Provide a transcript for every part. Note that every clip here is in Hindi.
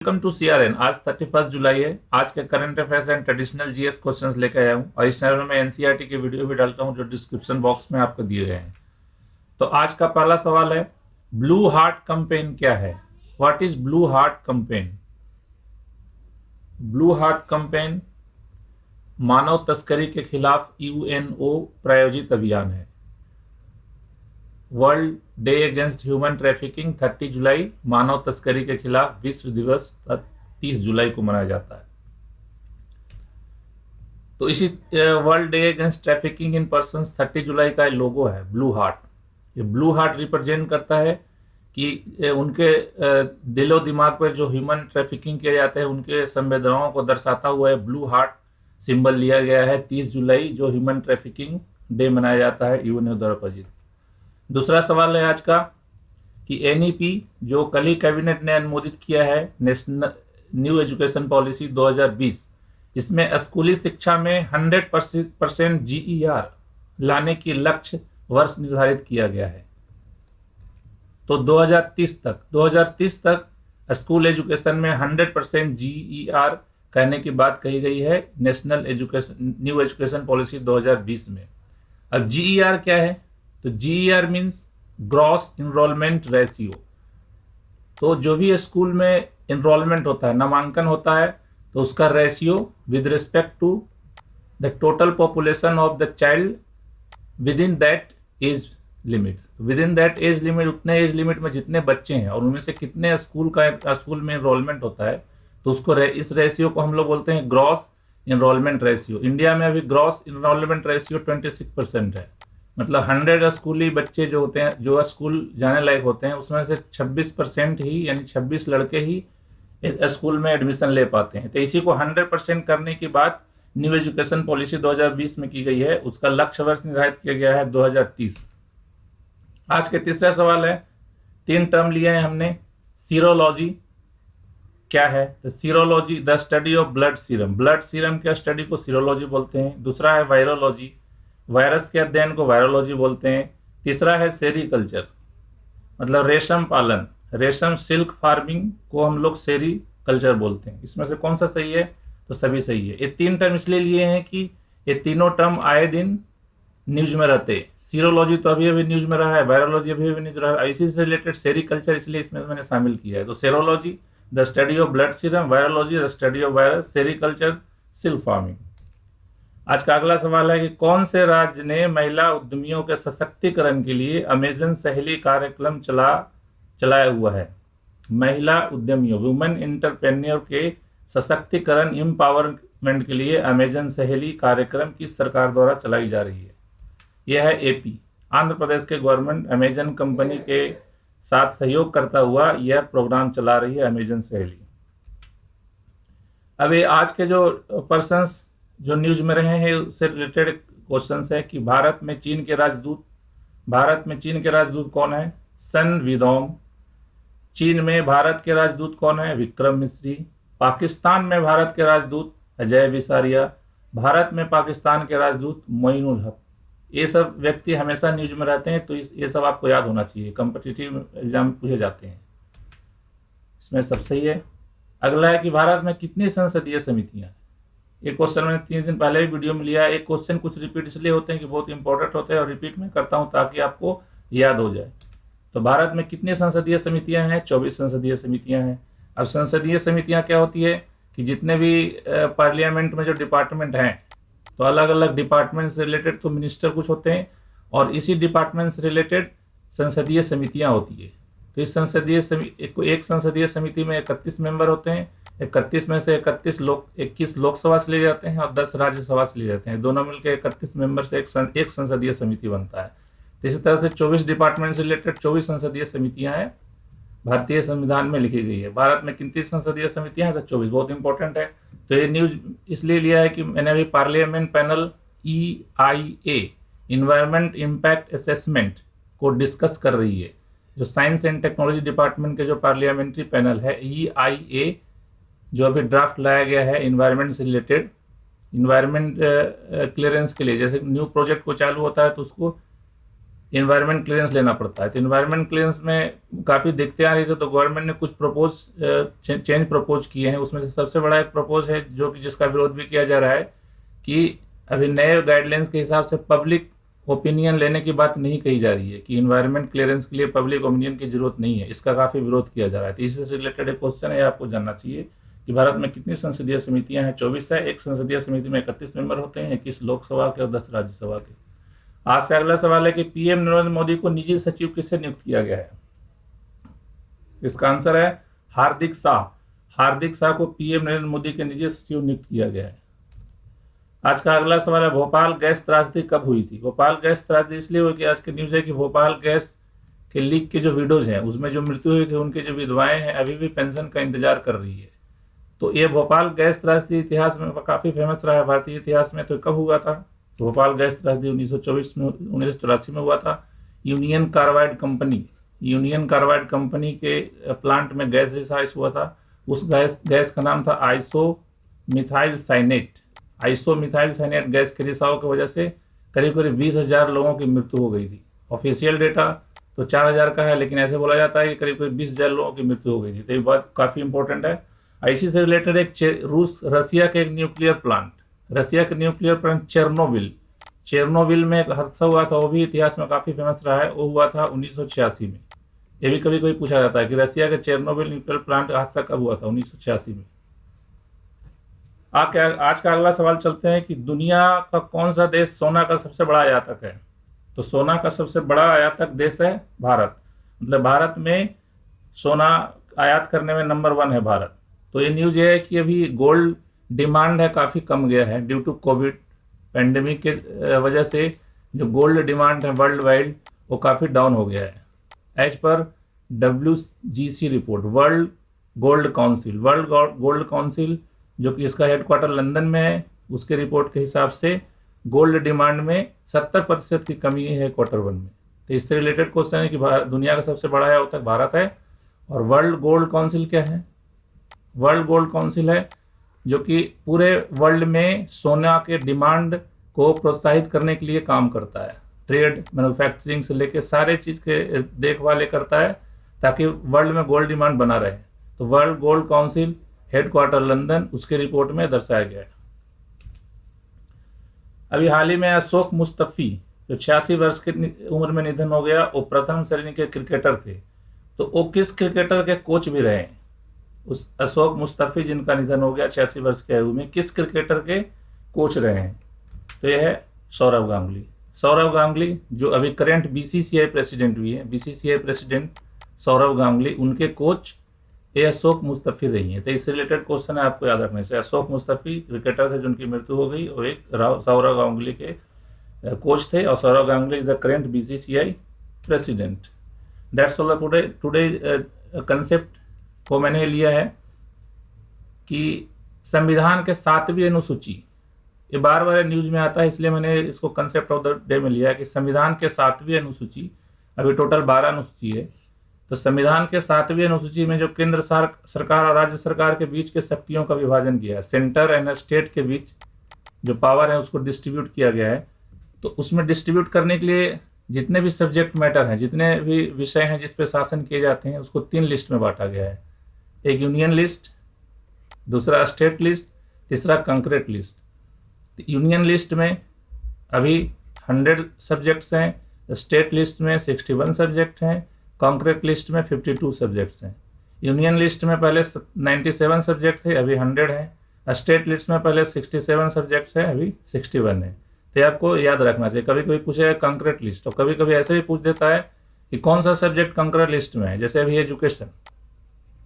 Welcome to CRN. आज 31 जुलाई है। आज के current affairs and traditional GS questions लेकर आया हूं और इस चैनल में मैं एनसीईआरटी के वीडियो भी डालता हूं जो डिस्क्रिप्शन बॉक्स में आपको दिए गए हैं। तो आज का पहला सवाल है, ब्लू हार्ट कैंपेन क्या है? What is blue heart campaign? Blue heart campaign मानव तस्करी के खिलाफ यूएनओ प्रायोजित अभियान है। World day against human trafficking 30 जुलाई, मानव तस्करी के खिलाफ विश्व दिवस 30 जुलाई को मनाया जाता है। तो इसी world day against trafficking in persons 30 जुलाई का लोगो है ब्लू हार्ट। ये ब्लू हार्ट रिप्रेजेंट करता है कि उनके दिलो दिमाग पर जो ह्यूमन ट्रैफिकिंग किया जाता है उनके संवेदनाओं को दर्शाता हुआ है ब्लू हार्ट सिंबल लिया गया है 30 जुलाई, जो ह्यूमन ट्रैफिकिंग डे मनाया जाता है यूएनओ द्वारा प्रायोजित। दूसरा सवाल है आज का कि एनईपी जो कल ही कैबिनेट ने अनुमोदित किया है, नेशनल न्यू एजुकेशन पॉलिसी 2020, इसमें स्कूली शिक्षा में 100% जीईआर लाने की लक्ष्य वर्ष निर्धारित किया गया है। तो 2030 तक स्कूल एजुकेशन में 100% जीईआर कहने की बात कही गई है national education new education policy 2020 में। अब जीईआर क्या है? तो GER means gross enrolment ratio. तो जो भी स्कूल में इनरोलमेंट होता है, नामांकन होता है, तो उसका ratio with respect to the total population of the child within that age limit. Within that age limit, उतने एज लिमिट में जितने बच्चे हैं और उनमें से कितने स्कूल में इनरोलमेंट होता है, तो उसको इस रेशियो को हम लोग बोलते हैं ग्रॉस इनरोलमेंट रेशियो। इंडिया में अभी ग्रॉस इनरोलमेंट रेशियो 26% है। मतलब 100 स्कूली बच्चे जो होते हैं, जो स्कूल जाने लायक होते हैं, उसमें से 26% ही, यानी 26 लड़के ही स्कूल में एडमिशन ले पाते हैं। तो इसी को 100% करने की बात न्यू एजुकेशन पॉलिसी 2020 में की गई है। उसका लक्ष्य वर्ष निर्धारित किया गया है 2030। आज के तीसरा सवाल है, 3 टर्म लिए हैं हमने। सीरोलॉजी क्या है? तो serology the study of blood serum. Blood serum के स्टडी को सीरोलॉजी बोलते हैं। दूसरा है वायरोलॉजी, वायरस के अध्ययन को वायरोलॉजी बोलते हैं। तीसरा है सेरीकल्चर, मतलब रेशम पालन, रेशम सिल्क फार्मिंग को हम लोग सेरीकल्चर बोलते हैं। इसमें से कौन सा सही है? तो सभी सही है। ये 3 टर्म इसलिए लिए हैं कि ये तीनों टर्म आए दिन न्यूज में रहते हैं। सीरोलॉजी तो अभी अभी न्यूज में रहा है, वायरोलॉजी अभी अभी न्यूज रहा है, इसी से रिलेटेड सेरीकल्चर इसलिए इसमें मैंने शामिल किया है। तो serology the study of blood serum, virology the study of virus, sericulture silk farming. आज का अगला सवाल है कि कौन से राज्य ने महिला उद्यमियों के सशक्तिकरण के लिए अमेजन सहेली कार्यक्रम चलाया हुआ है? महिला उद्यमियों, वुमेन एंटरप्रेन्योर के सशक्तिकरण एम्पावरमेंट के लिए अमेजन सहेली कार्यक्रम किस सरकार द्वारा चलाई जा रही है? यह है एपी। आंध्र प्रदेश के गवर्नमेंट अमेजन कंपनी के साथ सहयोग करता हुआ यह प्रोग्राम चला रही है, अमेजन सहेली। अभी आज के जो पर्सन्स जो न्यूज में रहे हैं उससे रिलेटेड क्वेश्चन है कि भारत में चीन के राजदूत कौन है? सन विदोंग। चीन में भारत के राजदूत कौन है? विक्रम मिश्री। पाकिस्तान में भारत के राजदूत अजय बिसारिया। भारत में पाकिस्तान के राजदूत मोइनुल हक। ये सब व्यक्ति हमेशा न्यूज में रहते हैं, तो ये सब आपको याद होना चाहिए, कॉम्पिटिटिव एग्जाम पूछे जाते हैं। इसमें सब सही है। अगला है कि भारत में कितनी संसदीय समितियां हैं? एक क्वेश्चन मैंने 3 दिन पहले भी वीडियो में लिया है। एक क्वेश्चन कुछ रिपीट इसलिए होते हैं कि बहुत इंपॉर्टेंट होते हैं और रिपीट में करता हूं ताकि आपको याद हो जाए। तो भारत में कितनी संसदीय समितियां हैं? 24 संसदीय समितियां हैं। अब संसदीय समितियां क्या होती है कि जितने भी पार्लियामेंट में जो डिपार्टमेंट हैं, तो अलग अलग डिपार्टमेंट से रिलेटेड तो मिनिस्टर कुछ होते हैं और इसी डिपार्टमेंट से रिलेटेड संसदीय समितियां होती है। तो इस एक संसदीय समिति में 31 मेंबर होते हैं। 31 में से 21 लोकसभा से लिए जाते हैं और 10 राज्यसभा से लिए जाते हैं। दोनों मिलकर 31 मेंबर से एक संसदीय समिति बनता है। तो इसी तरह से 24 डिपार्टमेंट से रिलेटेड 24 संसदीय समितियां हैं, भारतीय संविधान में लिखी गई है। भारत में कितनी संसदीय समितियां हैं? तो 24। बहुत इंपॉर्टेंट है। तो ये न्यूज इसलिए लिया है कि मैंने अभी parliament panel EIA environment impact assessment को डिस्कस कर रही है। जो साइंस एंड टेक्नोलॉजी डिपार्टमेंट के जो पार्लियामेंट्री पैनल है EIA, जो अभी ड्राफ्ट लाया गया है इन्वायरमेंट से रिलेटेड, इन्वायरमेंट क्लियरेंस के लिए, जैसे न्यू प्रोजेक्ट को चालू होता है तो उसको इन्वायरमेंट क्लियरेंस लेना पड़ता है। तो इन्वायरमेंट क्लियरेंस में काफ़ी दिक्कतें आ रही थी, तो गवर्नमेंट ने कुछ चेंज प्रपोज किए हैं। उसमें से सबसे बड़ा एक प्रपोज है जो कि जिसका विरोध भी किया जा रहा है कि अभी नए गाइडलाइंस के हिसाब से पब्लिक ओपिनियन लेने की बात नहीं कही जा रही है कि इन्वायरमेंट क्लियरेंस के लिए पब्लिक ओपिनियन की जरूरत नहीं है। इसका काफ़ी विरोध किया जा रहा है। तो इससे रिलेटेड एक क्वेश्चन है, आपको जानना चाहिए कि भारत में कितनी संसदीय समितियां हैं? 24 है। एक संसदीय समिति में 31 मेंबर होते हैं, 21 लोकसभा के और 10 राज्यसभा के। आज से अगला सवाल है कि पीएम नरेंद्र मोदी को निजी सचिव किससे नियुक्त किया गया है? इसका आंसर है हार्दिक शाह। हार्दिक शाह को पीएम नरेंद्र मोदी के निजी सचिव नियुक्त किया गया है। आज का अगला सवाल है भोपाल गैस त्रासदी कब हुई थी? भोपाल गैस त्रासदी इसलिए हुई कि आज की न्यूज है कि भोपाल गैस के लीक के जो विडोज हैं उसमें जो मृत्यु हुई थी उनकी जो विधवाएं हैं अभी भी पेंशन का इंतजार कर रही है। तो ये भोपाल गैस त्रासदी इतिहास में काफी फेमस रहा है भारतीय इतिहास में। तो कब हुआ था? तो भोपाल गैस त्रासदी 1984 में हुआ था। यूनियन कार्बाइड कंपनी के प्लांट में गैस रिसार्च हुआ था। उस गैस का नाम था आइसोमिथाइल साइनेट गैस के रिसाव की वजह से करीब 20,000 लोगों की मृत्यु हो गई थी। ऑफिशियल डेटा तो 4,000 का है, लेकिन ऐसे बोला जाता है कि करीब 20,000 लोगों की मृत्यु हो गई थी। तो ये बात काफी इंपॉर्टेंट है। इसी से रिलेटेड एक रसिया के एक न्यूक्लियर प्लांट चेरनोबिल में एक हादसा हुआ था, वो भी इतिहास में काफी फेमस रहा है। वो हुआ था 1986 में। ये भी कभी कभी पूछा जाता है कि रसिया के चेरनोबिल न्यूक्लियर प्लांट हादसा कब हुआ था? 1986 में। आज का अगला सवाल चलते हैं कि दुनिया का कौन सा देश सोना का सबसे बड़ा आयातक है? तो सोना का सबसे बड़ा आयातक देश है भारत। मतलब भारत में सोना आयात करने में नंबर 1 है भारत। तो ये न्यूज ये है कि अभी गोल्ड डिमांड है काफ़ी कम गया है ड्यू टू कोविड पेंडेमिक के वजह से। जो गोल्ड डिमांड है वर्ल्ड वाइड वो काफ़ी डाउन हो गया है। As per WGC report, world gold council जो कि इसका हेडक्वार्टर लंदन में है, उसके रिपोर्ट के हिसाब से गोल्ड डिमांड में 70% की कमी है Q1 में। तो इससे रिलेटेड क्वेश्चन है कि दुनिया का सबसे बड़ा आयातक भारत है। और वर्ल्ड गोल्ड काउंसिल क्या है? वर्ल्ड गोल्ड काउंसिल है जो कि पूरे वर्ल्ड में सोना के डिमांड को प्रोत्साहित करने के लिए काम करता है। ट्रेड, मैन्युफैक्चरिंग से लेकर सारे चीज़ के देखभाल करता है ताकि वर्ल्ड में गोल्ड डिमांड बना रहे। तो world gold council headquarter London, उसके रिपोर्ट में दर्शाया गया है। अभी हाल ही में अशोक मुस्तफी जो 86 वर्ष की उम्र में निधन हो गया, वो प्रथम श्रेणी के क्रिकेटर थे। तो वो किस क्रिकेटर के कोच भी रहे? उस अशोक मुस्तफी जिनका निधन हो गया 86 वर्ष की आयु में, किस क्रिकेटर के कोच रहे हैं? तो यह है सौरव गांगुली जो अभी करंट BCCI प्रेसिडेंट भी है। BCCI प्रेसिडेंट सौरव गांगुली, उनके कोच ये अशोक मुस्तफी रही है। तो इससे रिलेटेड क्वेश्चन है आपको याद रखने से। अशोक मुस्तफी क्रिकेटर थे जिनकी मृत्यु हो गई और एक सौरव गांगुली के कोच थे। और Sourav Ganguly is the current BCCI president. That's all today concept को मैंने लिया है कि संविधान के 7वीं अनुसूची, ये बार बार न्यूज में आता है इसलिए मैंने इसको कंसेप्ट ऑफ द डे में लिया है कि संविधान के 7वीं अनुसूची, अभी टोटल 12 अनुसूची है। तो संविधान के 7वीं अनुसूची में जो केंद्र सरकार और राज्य सरकार के बीच के शक्तियों का विभाजन किया है, सेंटर एंड स्टेट के बीच जो पावर है उसको डिस्ट्रीब्यूट किया गया है। तो उसमें डिस्ट्रीब्यूट करने के लिए जितने भी सब्जेक्ट मैटर हैं, जितने भी विषय हैं जिस पे शासन किए जाते हैं, उसको 3 लिस्ट में बांटा गया है। एक यूनियन लिस्ट, दूसरा स्टेट लिस्ट, तीसरा कंक्रीट लिस्ट। यूनियन लिस्ट में अभी 100 सब्जेक्ट्स हैं, स्टेट लिस्ट में 61 सब्जेक्ट हैं, कंक्रीट लिस्ट में 52 सब्जेक्ट्स हैं। यूनियन लिस्ट में पहले 97 सब्जेक्ट थे, अभी 100 हैं। स्टेट लिस्ट में पहले 67 सब्जेक्ट्स हैं, अभी 61 है। तो आपको याद रखना चाहिए। कभी कभी पूछेगा कंक्रीट लिस्ट, और कभी कभी ऐसे भी पूछ देता है कि कौन सा सब्जेक्ट कंक्रीट लिस्ट में है। जैसे अभी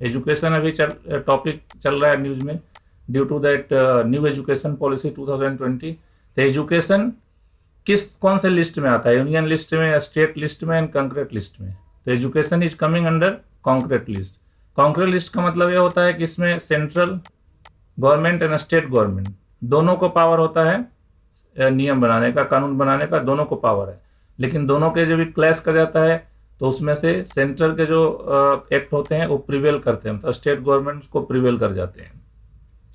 एजुकेशन अभी टॉपिक चल रहा है न्यूज में due to that new education policy 2020। तो एजुकेशन कौन से लिस्ट में आता है? यूनियन लिस्ट में, स्टेट लिस्ट में एंड कंक्रीट लिस्ट में। तो education is coming under concrete list. Concrete list का मतलब यह होता है कि इसमें central government and state government दोनों को पावर होता है नियम बनाने का, कानून बनाने का, दोनों को पावर है। लेकिन दोनों के जब भी क्लैश कर जाता है तो उसमें से सेंट्रल के जो एक्ट होते हैं वो प्रिवेल करते हैं, तो स्टेट गवर्नमेंट को प्रिवेल कर जाते हैं।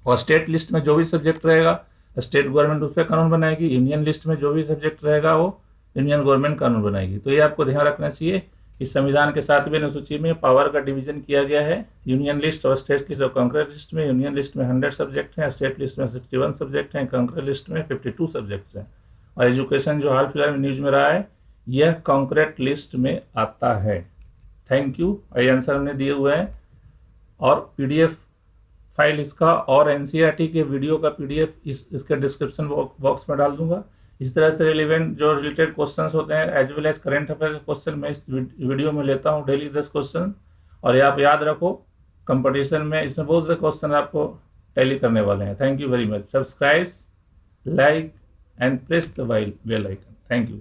और स्टेट लिस्ट में जो भी सब्जेक्ट रहेगा स्टेट गवर्नमेंट उस पर कानून बनाएगी। यूनियन लिस्ट में जो भी सब्जेक्ट रहेगा वो इंडियन गवर्नमेंट कानून बनाएगी। तो ये आपको ध्यान रखना चाहिए। इस संविधान के 7वें अनुसूची में पावर का डिवीजन किया गया है। यूनियन लिस्ट और स्टेट की कंकरेंट लिस्ट में, यूनियन लिस्ट में 100 सब्जेक्ट हैं, स्टेट लिस्ट में 61 सब्जेक्ट हैं, कंकरेंट लिस्ट में 52 सब्जेक्ट्स हैं। और एजुकेशन जो हाल फिलहाल में न्यूज में रहा है, यह कंकरेंट लिस्ट में आता है। Thank you. ये आंसर हमने दिए हुए हैं और पीडीएफ फाइल इसका और एनसीईआरटी के वीडियो का पीडीएफ इसके डिस्क्रिप्शन बॉक्स में डाल दूंगा। इस तरह से रिलेवेंट जो रिलेटेड क्वेश्चंस होते हैं as well as current affair के क्वेश्चन मैं इस वीडियो में लेता हूं डेली 10 क्वेश्चन। और ये आप याद रखो, कंपटीशन में इसमें बहुत सारे क्वेश्चन आपको टैली करने वाले हैं। Thank you very much. Subscribe, like and press the bell icon. Thank you.